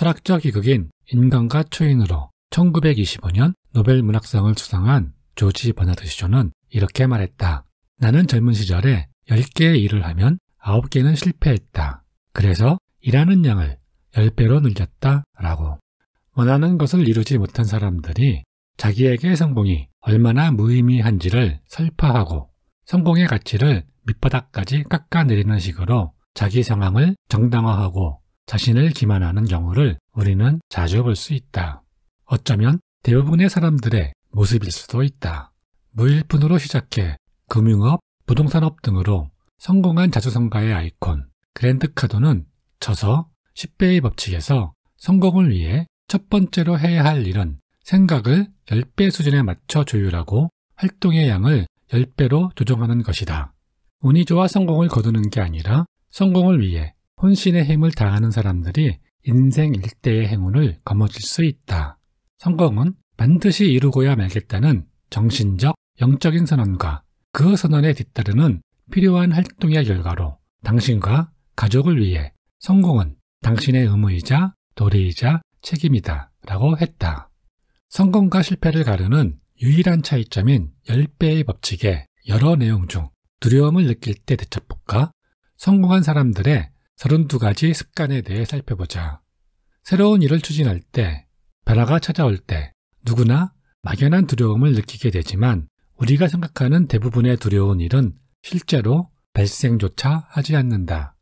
철학적 희극인 인간과 초인으로 1925년 노벨 문학상을 수상한 조지 버나드 쇼는 이렇게 말했다. 나는 젊은 시절에 10개의 일을 하면 9개는 실패했다. 그래서 일하는 양을 10배로 늘렸다. 라고. 원하는 것을 이루지 못한 사람들이 자기에게 성공이 얼마나 무의미한지를 설파하고 성공의 가치를 밑바닥까지 깎아내리는 식으로 자기 상황을 정당화하고 자신을 기만하는 경우를 우리는 자주 볼 수 있다. 어쩌면 대부분의 사람들의 모습일 수도 있다. 무일푼으로 시작해 금융업, 부동산업 등으로 성공한 자수성가의 아이콘 그랜드 카도는 쳐서 10배의 법칙에서 성공을 위해 첫 번째로 해야 할 일은 생각을 10배 수준에 맞춰 조율하고 활동의 양을 10배로 조정하는 것이다. 운이 좋아 성공을 거두는 게 아니라 성공을 위해 혼신의 힘을 다하는 사람들이 인생 일대의 행운을 거머쥘 수 있다. 성공은 반드시 이루고야 말겠다는 정신적, 영적인 선언과 그 선언에 뒤따르는 필요한 활동의 결과로 당신과 가족을 위해 성공은 당신의 의무이자 도리이자 책임이다 라고 했다. 성공과 실패를 가르는 유일한 차이점인 10배의 법칙의 여러 내용 중 두려움을 느낄 때 대처법과 성공한 사람들의 32가지 습관에 대해 살펴보자. 새로운 일을 추진할 때, 변화가 찾아올 때 누구나 막연한 두려움을 느끼게 되지만 우리가 생각하는 대부분의 두려운 일은 실제로 발생조차 하지 않는다.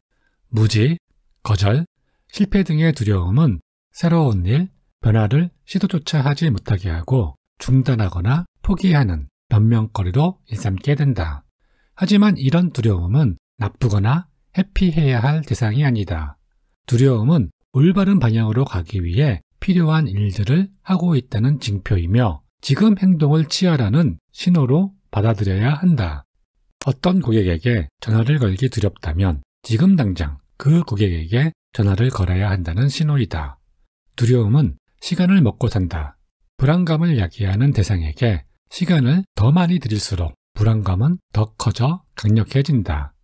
무지, 거절, 실패 등의 두려움은 새로운 일, 변화를 시도조차 하지 못하게 하고 중단하거나 포기하는 변명거리로 일삼게 된다. 하지만 이런 두려움은 나쁘거나 회피해야 할 대상이 아니다. 두려움은 올바른 방향으로 가기 위해 필요한 일들을 하고 있다는 징표이며 지금 행동을 취하라는 신호로 받아들여야 한다. 어떤 고객에게 전화를 걸기 두렵다면 지금 당장 그 고객에게 전화를 걸어야 한다는 신호이다. 두려움은 시간을 먹고 산다. 불안감을 야기하는 대상에게 시간을 더 많이 들일수록 불안감은 더 커져 강력해진다.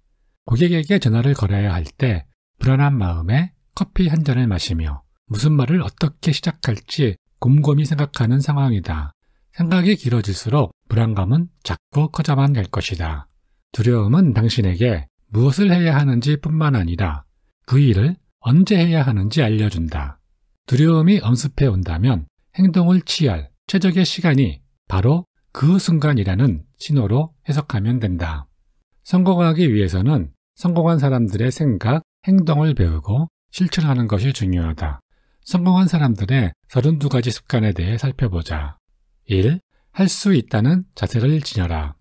고객에게 전화를 걸어야 할 때 불안한 마음에 커피 한 잔을 마시며 무슨 말을 어떻게 시작할지 곰곰이 생각하는 상황이다. 생각이 길어질수록 불안감은 자꾸 커져만 갈 것이다. 두려움은 당신에게 무엇을 해야 하는지 뿐만 아니라 그 일을 언제 해야 하는지 알려준다. 두려움이 엄습해 온다면 행동을 취할 최적의 시간이 바로 그 순간이라는 신호로 해석하면 된다. 성공하기 위해서는 성공한 사람들의 생각, 행동을 배우고 실천하는 것이 중요하다. 성공한 사람들의 32가지 습관에 대해 살펴보자. 1. 할 수 있다는 자세를 지녀라.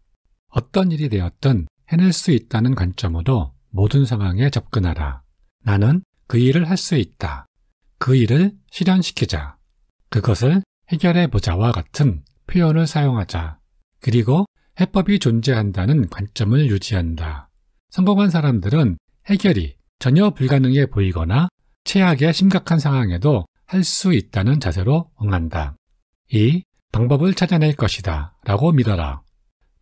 어떤 일이 되었든 해낼 수 있다는 관점으로 모든 상황에 접근하라. 나는 그 일을 할 수 있다. 그 일을 실현시키자. 그것을 해결해보자와 같은 표현을 사용하자. 그리고 해법이 존재한다는 관점을 유지한다. 성공한 사람들은 해결이 전혀 불가능해 보이거나 최악의 심각한 상황에도 할 수 있다는 자세로 응한다. 2. 방법을 찾아낼 것이다 라고 믿어라.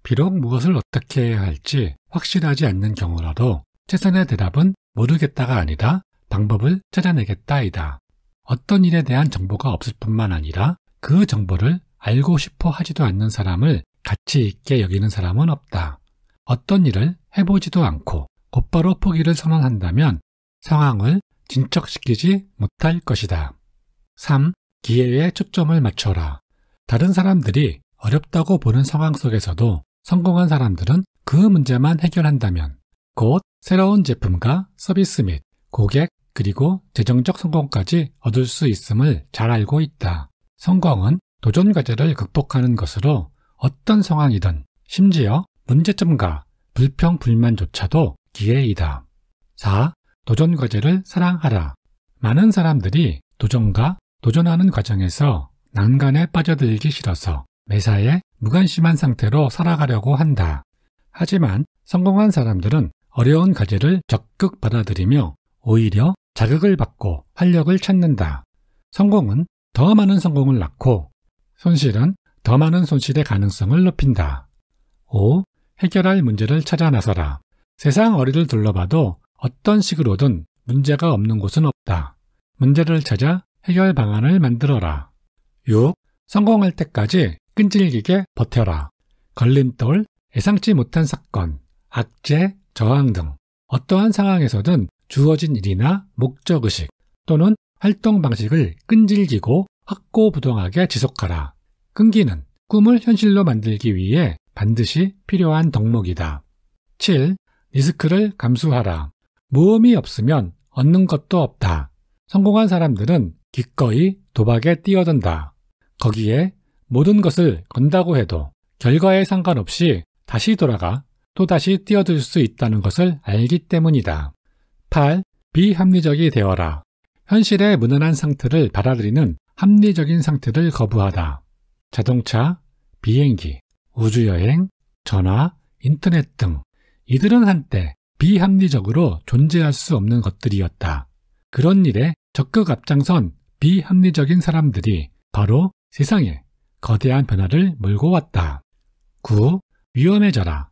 비록 무엇을 어떻게 해야 할지 확실하지 않는 경우라도 최선의 대답은 모르겠다가 아니라 방법을 찾아내겠다이다. 어떤 일에 대한 정보가 없을 뿐만 아니라 그 정보를 알고 싶어 하지도 않는 사람을 가치 있게 여기는 사람은 없다. 어떤 일을 해보지도 않고 곧바로 포기를 선언한다면 상황을 진척시키지 못할 것이다. 3. 기회에 초점을 맞춰라. 다른 사람들이 어렵다고 보는 상황 속에서도 성공한 사람들은 그 문제만 해결한다면 곧 새로운 제품과 서비스 및 고객 그리고 재정적 성공까지 얻을 수 있음을 잘 알고 있다. 성공은 도전 과제를 극복하는 것으로 어떤 상황이든 심지어 문제점과 불평, 불만조차도 기회이다. 4. 도전 과제를 사랑하라. 많은 사람들이 도전과 도전하는 과정에서 난간에 빠져들기 싫어서 매사에 무관심한 상태로 살아가려고 한다. 하지만 성공한 사람들은 어려운 과제를 적극 받아들이며 오히려 자극을 받고 활력을 찾는다. 성공은 더 많은 성공을 낳고 손실은 더 많은 손실의 가능성을 높인다. 5. 해결할 문제를 찾아 나서라. 세상 어디를 둘러봐도 어떤 식으로든 문제가 없는 곳은 없다. 문제를 찾아 해결 방안을 만들어라. 6. 성공할 때까지 끈질기게 버텨라. 걸림돌, 예상치 못한 사건, 악재, 저항 등 어떠한 상황에서든 주어진 일이나 목적의식 또는 활동 방식을 끈질기고 확고부동하게 지속하라. 끈기는 꿈을 현실로 만들기 위해 반드시 필요한 덕목이다. 7. 리스크를 감수하라. 모험이 없으면 얻는 것도 없다. 성공한 사람들은 기꺼이 도박에 뛰어든다. 거기에 모든 것을 건다고 해도 결과에 상관없이 다시 돌아가 또다시 뛰어들 수 있다는 것을 알기 때문이다. 8. 비합리적이 되어라. 현실의 무난한 상태를 받아들이는 합리적인 상태를 거부하다. 자동차, 비행기, 우주여행, 전화, 인터넷 등 이들은 한때 비합리적으로 존재할 수 없는 것들이었다. 그런 일에 적극 앞장선 비합리적인 사람들이 바로 세상에 거대한 변화를 몰고 왔다. 9. 위험해져라.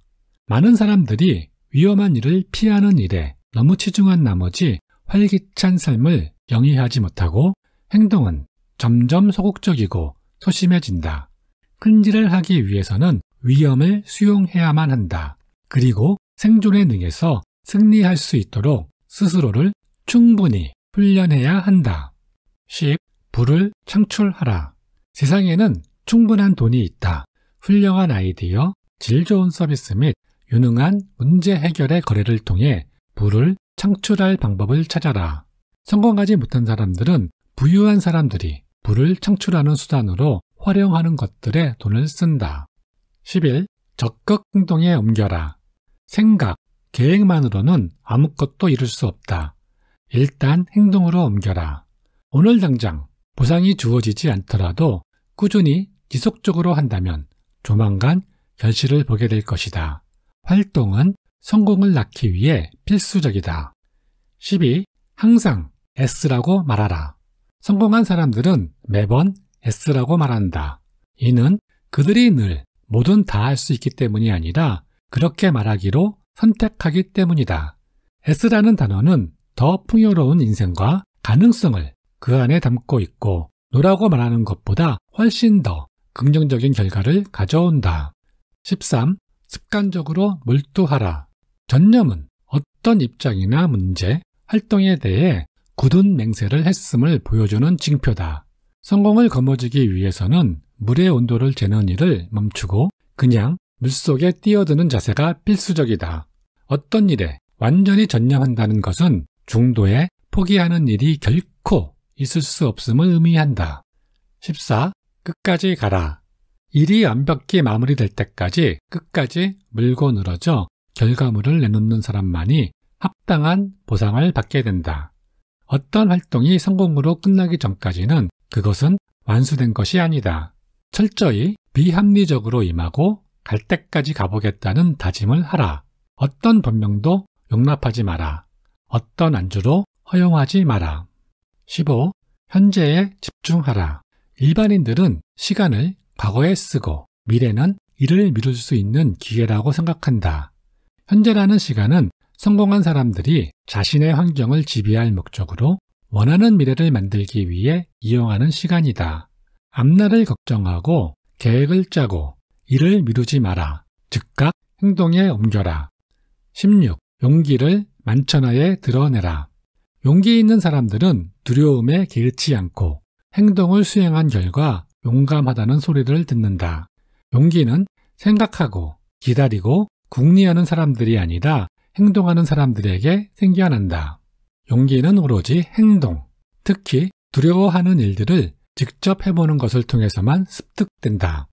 많은 사람들이 위험한 일을 피하는 일에 너무 치중한 나머지 활기찬 삶을 영위하지 못하고 행동은 점점 소극적이고 소심해진다. 큰 일을 하기 위해서는 위험을 수용해야만 한다. 그리고 생존에 능해서 승리할 수 있도록 스스로를 충분히 훈련해야 한다. 10. 부를 창출하라. 세상에는 충분한 돈이 있다. 훌륭한 아이디어, 질 좋은 서비스 및 유능한 문제 해결의 거래를 통해 부를 창출할 방법을 찾아라. 성공하지 못한 사람들은 부유한 사람들이 부를 창출하는 수단으로 활용하는 것들에 돈을 쓴다. 11. 적극 행동에 옮겨라. 생각, 계획만으로는 아무것도 이룰 수 없다. 일단 행동으로 옮겨라. 오늘 당장 보상이 주어지지 않더라도 꾸준히 지속적으로 한다면 조만간 결실을 보게 될 것이다. 활동은 성공을 낳기 위해 필수적이다. 12. 항상 S라고 말하라. 성공한 사람들은 매번 S라고 말한다. 이는 그들이 늘 뭐든 다 할 수 있기 때문이 아니라 그렇게 말하기로 선택하기 때문이다. S라는 단어는 더 풍요로운 인생과 가능성을 그 안에 담고 있고 노라고 말하는 것보다 훨씬 더 긍정적인 결과를 가져온다. 13. 습관적으로 몰두하라. 전념은 어떤 입장이나 문제, 활동에 대해 굳은 맹세를 했음을 보여주는 징표다. 성공을 거머쥐기 위해서는 물의 온도를 재는 일을 멈추고 그냥 물속에 뛰어드는 자세가 필수적이다. 어떤 일에 완전히 전념한다는 것은 중도에 포기하는 일이 결코 있을 수 없음을 의미한다. 14. 끝까지 가라. 일이 완벽히 마무리될 때까지 끝까지 물고 늘어져 결과물을 내놓는 사람만이 합당한 보상을 받게 된다. 어떤 활동이 성공으로 끝나기 전까지는 그것은 완수된 것이 아니다. 철저히 비합리적으로 임하고 갈 때까지 가보겠다는 다짐을 하라. 어떤 변명도 용납하지 마라. 어떤 안주로 허용하지 마라. 15. 현재에 집중하라. 일반인들은 시간을 과거에 쓰고 미래는 이를 미룰 수 있는 기회라고 생각한다. 현재라는 시간은 성공한 사람들이 자신의 환경을 지배할 목적으로 원하는 미래를 만들기 위해 이용하는 시간이다. 앞날을 걱정하고 계획을 짜고 이를 미루지 마라. 즉각 행동에 옮겨라. 16. 용기를 만천하에 드러내라. 용기 있는 사람들은 두려움에 개의치 않고 행동을 수행한 결과 용감하다는 소리를 듣는다. 용기는 생각하고 기다리고 궁리하는 사람들이 아니라 행동하는 사람들에게 생겨난다. 용기는 오로지 행동, 특히 두려워하는 일들을 직접 해보는 것을 통해서만 습득된다.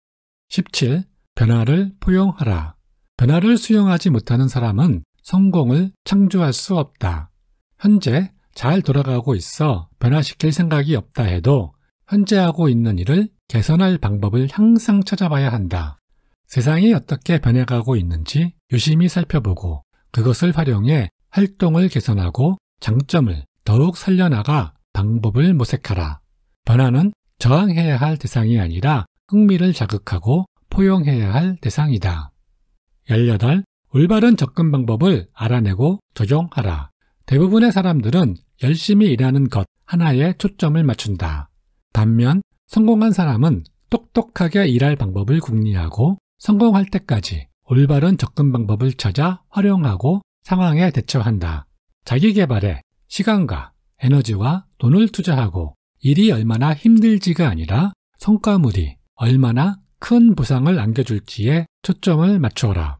17. 변화를 포용하라. 변화를 수용하지 못하는 사람은 성공을 창조할 수 없다. 현재 잘 돌아가고 있어 변화시킬 생각이 없다 해도 현재 하고 있는 일을 개선할 방법을 항상 찾아봐야 한다. 세상이 어떻게 변해가고 있는지 유심히 살펴보고 그것을 활용해 활동을 개선하고 장점을 더욱 살려나가 방법을 모색하라. 변화는 저항해야 할 대상이 아니라 흥미를 자극하고 포용해야 할 대상이다. 18. 올바른 접근 방법을 알아내고 적용하라. 대부분의 사람들은 열심히 일하는 것 하나에 초점을 맞춘다. 반면 성공한 사람은 똑똑하게 일할 방법을 궁리하고 성공할 때까지 올바른 접근 방법을 찾아 활용하고 상황에 대처한다. 자기 개발에 시간과 에너지와 돈을 투자하고 일이 얼마나 힘들지가 아니라 성과물이 얼마나 큰 보상을 안겨줄지에 초점을 맞추어라.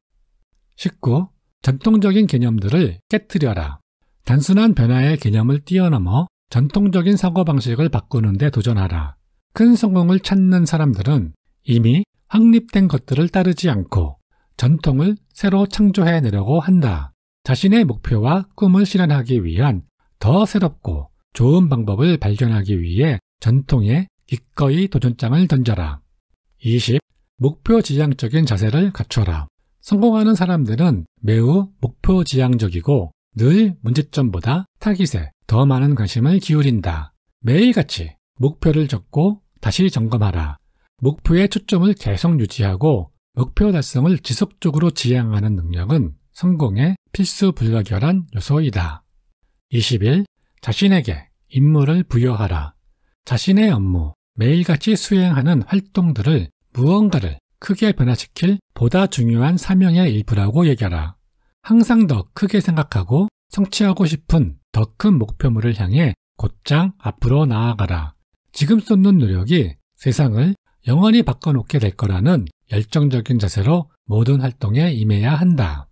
19. 전통적인 개념들을 깨트려라. 단순한 변화의 개념을 뛰어넘어 전통적인 사고방식을 바꾸는 데 도전하라. 큰 성공을 찾는 사람들은 이미 확립된 것들을 따르지 않고 전통을 새로 창조해내려고 한다. 자신의 목표와 꿈을 실현하기 위한 더 새롭고 좋은 방법을 발견하기 위해 전통에 기꺼이 도전장을 던져라. 20. 목표지향적인 자세를 갖춰라. 성공하는 사람들은 매우 목표지향적이고 늘 문제점보다 타깃에 더 많은 관심을 기울인다. 매일같이 목표를 적고 다시 점검하라. 목표의 초점을 계속 유지하고 목표 달성을 지속적으로 지향하는 능력은 성공의 필수 불가결한 요소이다. 21. 자신에게 임무를 부여하라. 자신의 업무, 매일같이 수행하는 활동들을 무언가를 크게 변화시킬 보다 중요한 사명의 일부라고 여겨라. 항상 더 크게 생각하고 성취하고 싶은 더 큰 목표물을 향해 곧장 앞으로 나아가라. 지금 쏟는 노력이 세상을 영원히 바꿔놓게 될 거라는 열정적인 자세로 모든 활동에 임해야 한다.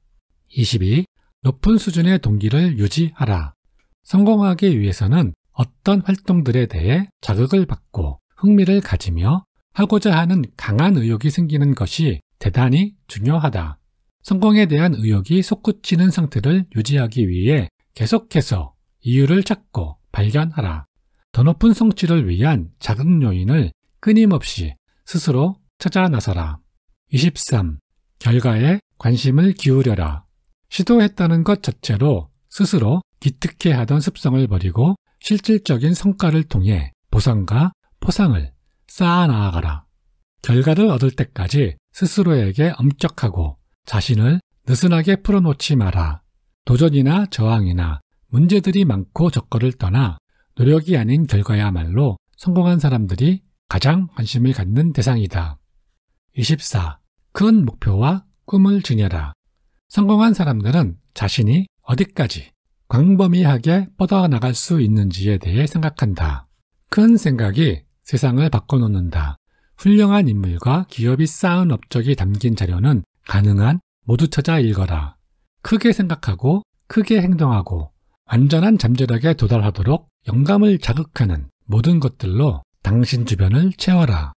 22. 높은 수준의 동기를 유지하라. 성공하기 위해서는 어떤 활동들에 대해 자극을 받고 흥미를 가지며 하고자 하는 강한 의욕이 생기는 것이 대단히 중요하다. 성공에 대한 의욕이 솟구치는 상태를 유지하기 위해 계속해서 이유를 찾고 발견하라. 더 높은 성취를 위한 자극 요인을 끊임없이 스스로 찾아 나서라. 23. 결과에 관심을 기울여라. 시도했다는 것 자체로 스스로 기특해하던 습성을 버리고 실질적인 성과를 통해 보상과 포상을 쌓아 나아가라. 결과를 얻을 때까지 스스로에게 엄격하고 자신을 느슨하게 풀어놓지 마라. 도전이나 저항이나 문제들이 많고 적거를 떠나 노력이 아닌 결과야말로 성공한 사람들이 가장 관심을 갖는 대상이다. 24. 큰 목표와 꿈을 지녀라. 성공한 사람들은 자신이 어디까지 광범위하게 뻗어나갈 수 있는지에 대해 생각한다. 큰 생각이 세상을 바꿔놓는다. 훌륭한 인물과 기업이 쌓은 업적이 담긴 자료는 가능한 모두 찾아 읽어라. 크게 생각하고 크게 행동하고 완전한 잠재력에 도달하도록 영감을 자극하는 모든 것들로 당신 주변을 채워라.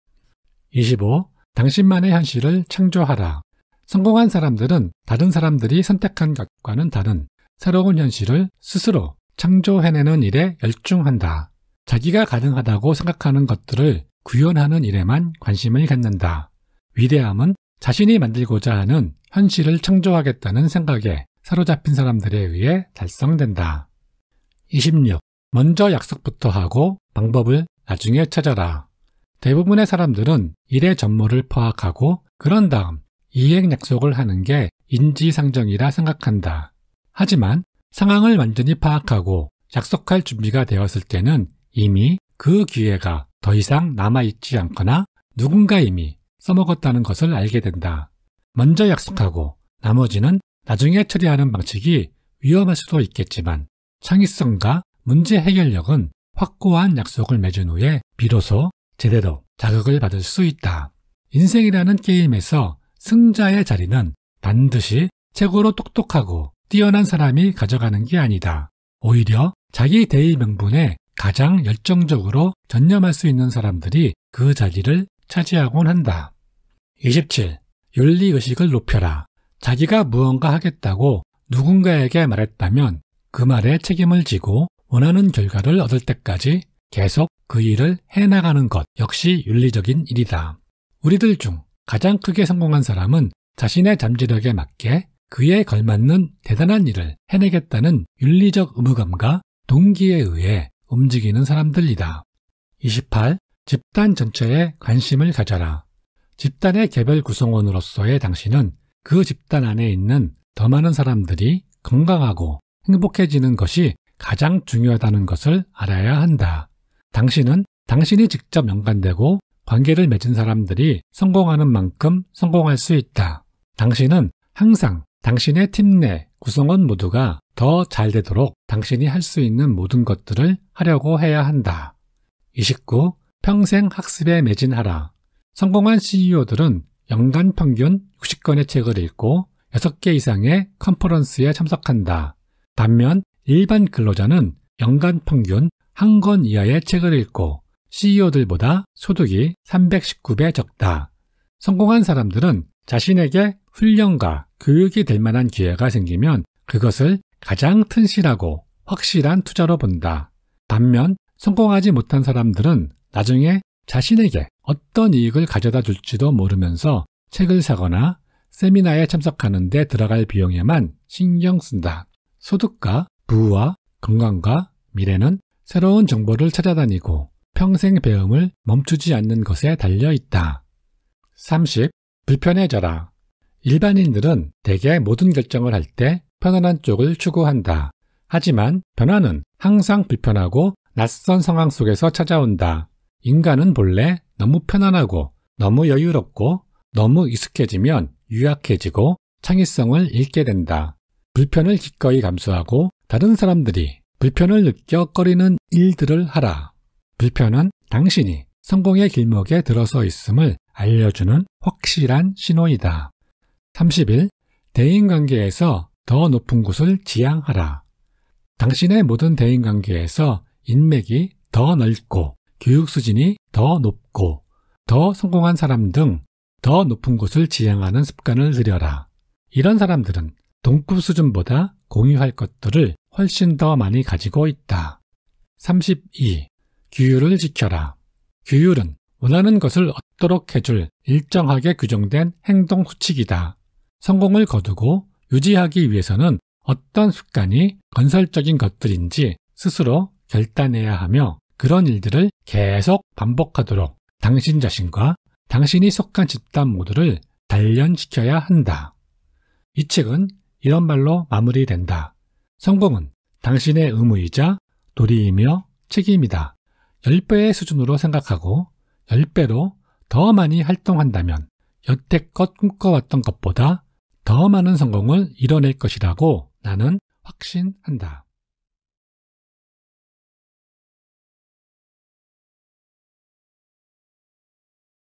25. 당신만의 현실을 창조하라. 성공한 사람들은 다른 사람들이 선택한 것과는 다른 새로운 현실을 스스로 창조해내는 일에 열중한다. 자기가 가능하다고 생각하는 것들을 구현하는 일에만 관심을 갖는다. 위대함은 자신이 만들고자 하는 현실을 창조하겠다는 생각에 사로잡힌 사람들에 의해 달성된다. 26. 먼저 약속부터 하고 방법을 나중에 찾아라. 대부분의 사람들은 일의 전모를 파악하고 그런 다음 이행 약속을 하는 게 인지상정이라 생각한다. 하지만 상황을 완전히 파악하고 약속할 준비가 되었을 때는 이미 그 기회가 더 이상 남아있지 않거나 누군가 이미 써먹었다는 것을 알게 된다. 먼저 약속하고 나머지는 나중에 처리하는 방식이 위험할 수도 있겠지만 창의성과 문제 해결력은 확고한 약속을 맺은 후에 비로소 제대로 자극을 받을 수 있다. 인생이라는 게임에서 승자의 자리는 반드시 최고로 똑똑하고 뛰어난 사람이 가져가는 게 아니다. 오히려 자기 대의 명분에 가장 열정적으로 전념할 수 있는 사람들이 그 자리를 차지하곤 한다. 27. 윤리의식을 높여라. 자기가 무언가 하겠다고 누군가에게 말했다면 그 말에 책임을 지고 원하는 결과를 얻을 때까지 계속 그 일을 해나가는 것 역시 윤리적인 일이다. 우리들 중 가장 크게 성공한 사람은 자신의 잠재력에 맞게 그에 걸맞는 대단한 일을 해내겠다는 윤리적 의무감과 동기에 의해 움직이는 사람들이다. 28. 집단 전체에 관심을 가져라. 집단의 개별 구성원으로서의 당신은 그 집단 안에 있는 더 많은 사람들이 건강하고 행복해지는 것이 가장 중요하다는 것을 알아야 한다. 당신은 당신이 직접 연관되고 관계를 맺은 사람들이 성공하는 만큼 성공할 수 있다. 당신은 항상 당신의 팀 내 구성원 모두가 더 잘 되도록 당신이 할 수 있는 모든 것들을 하려고 해야 한다. 29. 평생 학습에 매진하라. 성공한 CEO들은 연간 평균 60권의 책을 읽고 6개 이상의 컨퍼런스에 참석한다. 반면 일반 근로자는 연간 평균 1권 이하의 책을 읽고 CEO들보다 소득이 319배 적다. 성공한 사람들은 자신에게 훈련과 교육이 될 만한 기회가 생기면 그것을 가장 튼실하고 확실한 투자로 본다. 반면 성공하지 못한 사람들은 나중에 자신에게 어떤 이익을 가져다 줄지도 모르면서 책을 사거나 세미나에 참석하는 데 들어갈 비용에만 신경 쓴다. 소득과 부와 건강과 미래는 새로운 정보를 찾아다니고 평생 배움을 멈추지 않는 것에 달려 있다. 30. 불편해져라. 일반인들은 대개 모든 결정을 할 때 편안한 쪽을 추구한다. 하지만 변화는 항상 불편하고 낯선 상황 속에서 찾아온다. 인간은 본래 너무 편안하고 너무 여유롭고 너무 익숙해지면 유약해지고 창의성을 잃게 된다. 불편을 기꺼이 감수하고 다른 사람들이 불편을 느껴 꺼리는 일들을 하라. 불편은 당신이 성공의 길목에 들어서 있음을 알려주는 확실한 신호이다. 31. 대인관계에서 더 높은 곳을 지향하라. 당신의 모든 대인관계에서 인맥이 더 넓고 교육 수준이 더 높고 더 성공한 사람 등 더 높은 곳을 지향하는 습관을 들여라. 이런 사람들은 동급 수준보다 공유할 것들을 훨씬 더 많이 가지고 있다. 32. 규율을 지켜라. 규율은 원하는 것을 얻도록 해줄 일정하게 규정된 행동 수칙이다. 성공을 거두고 유지하기 위해서는 어떤 습관이 건설적인 것들인지 스스로 결단해야 하며 그런 일들을 계속 반복하도록 당신 자신과 당신이 속한 집단 모두를 단련시켜야 한다. 이 책은 이런 말로 마무리된다. 성공은 당신의 의무이자 도리이며 책임이다. 10배의 수준으로 생각하고 10배로 더 많이 활동한다면 여태껏 꿈꿔왔던 것보다 더 많은 성공을 이뤄낼 것이라고 나는 확신한다.